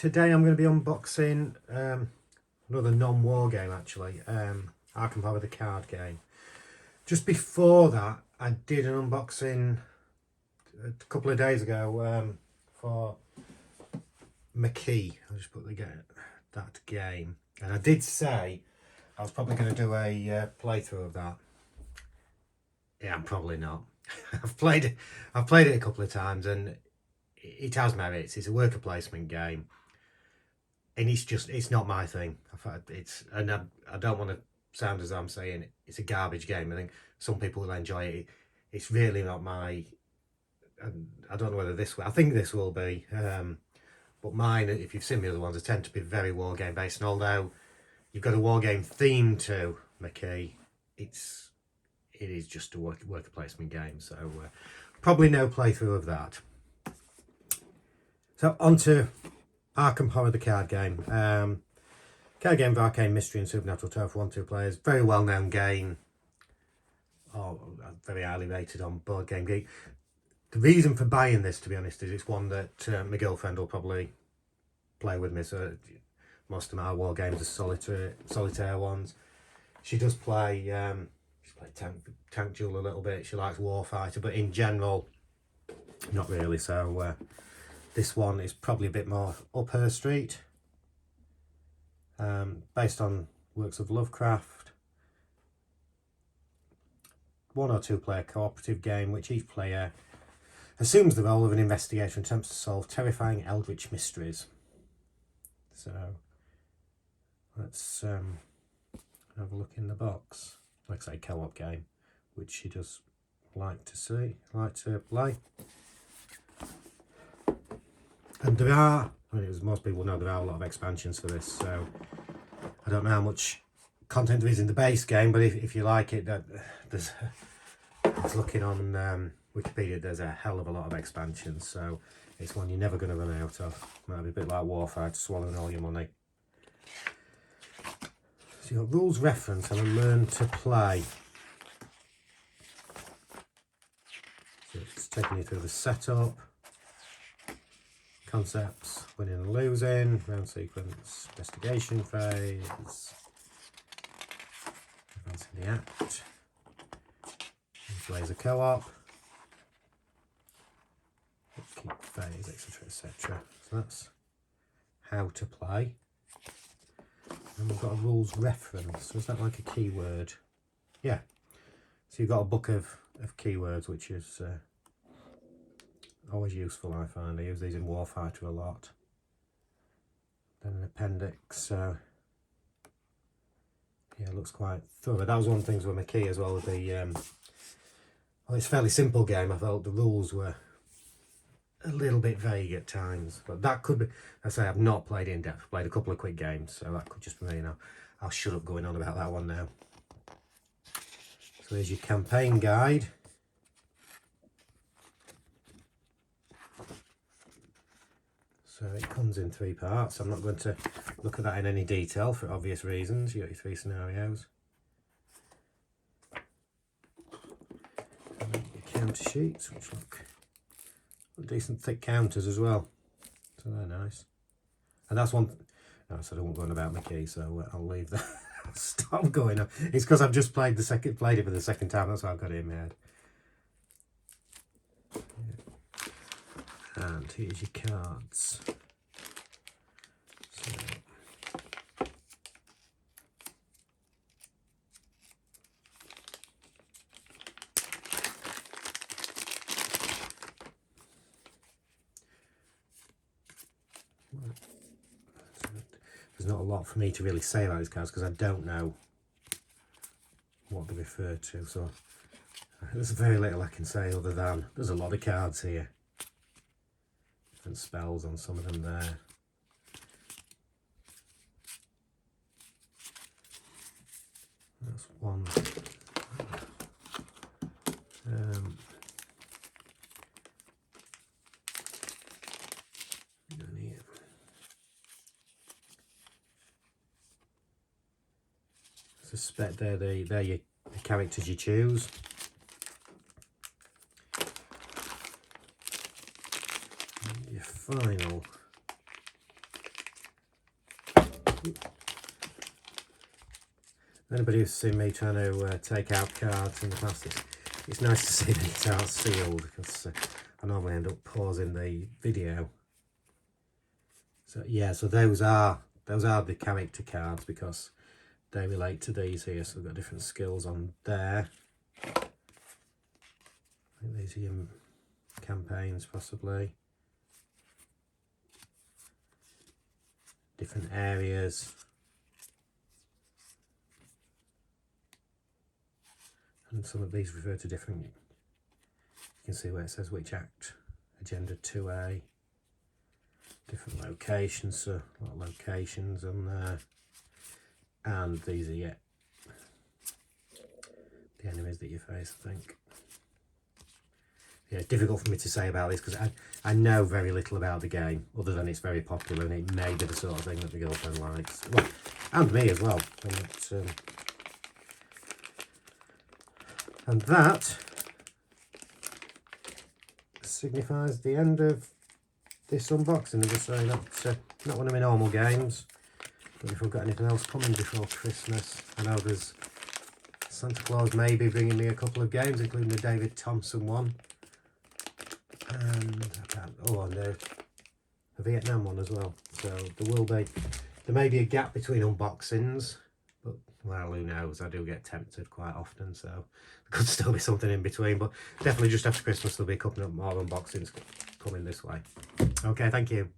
Today I'm going to be unboxing another non-war game actually, Arkham Horror the card game. Just before that I did an unboxing a couple of days ago for McKee. I'll just put that game, and I did say I was probably going to do a playthrough of that. Yeah, I'm probably not. I've played it a couple of times and it has merits. It's a worker placement game, and it's not my thing. I don't want to sound as though I'm saying it's a garbage game. I think some people will enjoy it. It's really not my. I don't know whether this will. I think this will be, but mine, if you've seen the other ones, they tend to be very war game based. And although you've got a war game theme to McKee, it is just a worker placement game. So probably no playthrough of that. So on to Arkham Horror the card game. Card game of arcane mystery and supernatural terror for 1-2 players. Very well known game. Very highly rated on Board Game Geek. The reason for buying this, to be honest, is it's one that my girlfriend will probably play with me. So most of my war games are solitaire ones. She does play. She's played Tank Duel a little bit. She likes Warfighter, but in general, not really. So. This one is probably a bit more up her street, based on works of Lovecraft. 1 or 2 player cooperative game, which each player assumes the role of an investigator and attempts to solve terrifying eldritch mysteries. So let's have a look in the box. Like I say, co-op game, which she does like to play. And there are, as most people know, there are a lot of expansions for this, so I don't know how much content there is in the base game, but if you like it, I was looking on Wikipedia, there's a hell of a lot of expansions, so it's one you're never going to run out of. Might be a bit like Warfighter, swallowing all your money. So you've got rules reference and a learn to play. So it's taking you through the setup. Concepts, winning and losing, round sequence, investigation phase, advancing the act, laser co-op, keep phase, etc, etc. So that's how to play. And we've got a rules reference. So is that like a keyword? Yeah. So you've got a book of keywords, which is always useful, I find. I use these in Warfighter a lot. Then an appendix. Yeah, it looks quite thorough. That was one of the things with McKee as well. With the well, it's a fairly simple game. I felt the rules were a little bit vague at times, but that could be. I say I've not played in depth. I've played a couple of quick games, so that could just be me. You know, I'll shut up going on about that one now. So there's your campaign guide. So it comes in 3 parts. I'm not going to look at that in any detail for obvious reasons. You've got your 3 scenarios. And then your counter sheets, which look decent thick counters as well. So they're nice. And that's one. No, so I don't want to go on about McKee, so I'll leave that. Stop going on. It's because I've just played it for the second time. That's why I've got it in my head. And here's your cards. So, there's not a lot for me to really say about these cards because I don't know what they refer to. So there's very little I can say other than there's a lot of cards here. Different spells on some of them there. That's one. I suspect they're your characters you choose. Your final Anybody who's seen me trying to take out cards in the past, it's nice to see these are sealed, because I normally end up pausing the video. So yeah, so those are the character cards, because they relate to these here. So we've got different skills on there. I think these are your campaigns, possibly. Different areas. And some of these refer to different, you can see where it says which act, agenda 2A, different locations, so a lot of locations on there, and these are the enemies that you face, I think. Yeah, it's difficult for me to say about this because I know very little about the game, other than it's very popular and it may be the sort of thing that the girlfriend likes, well, and me as well. And that signifies the end of this unboxing. As I say, not one of my normal games, but if I've got anything else coming before Christmas, I know there's Santa Claus may be bringing me a couple of games, including the David Thompson one, and a Vietnam one as well. So there may be a gap between unboxings, but well, who knows? I do get tempted quite often, so there could still be something in between. But definitely just after Christmas there'll be a couple of more unboxings coming this way. Okay, thank you.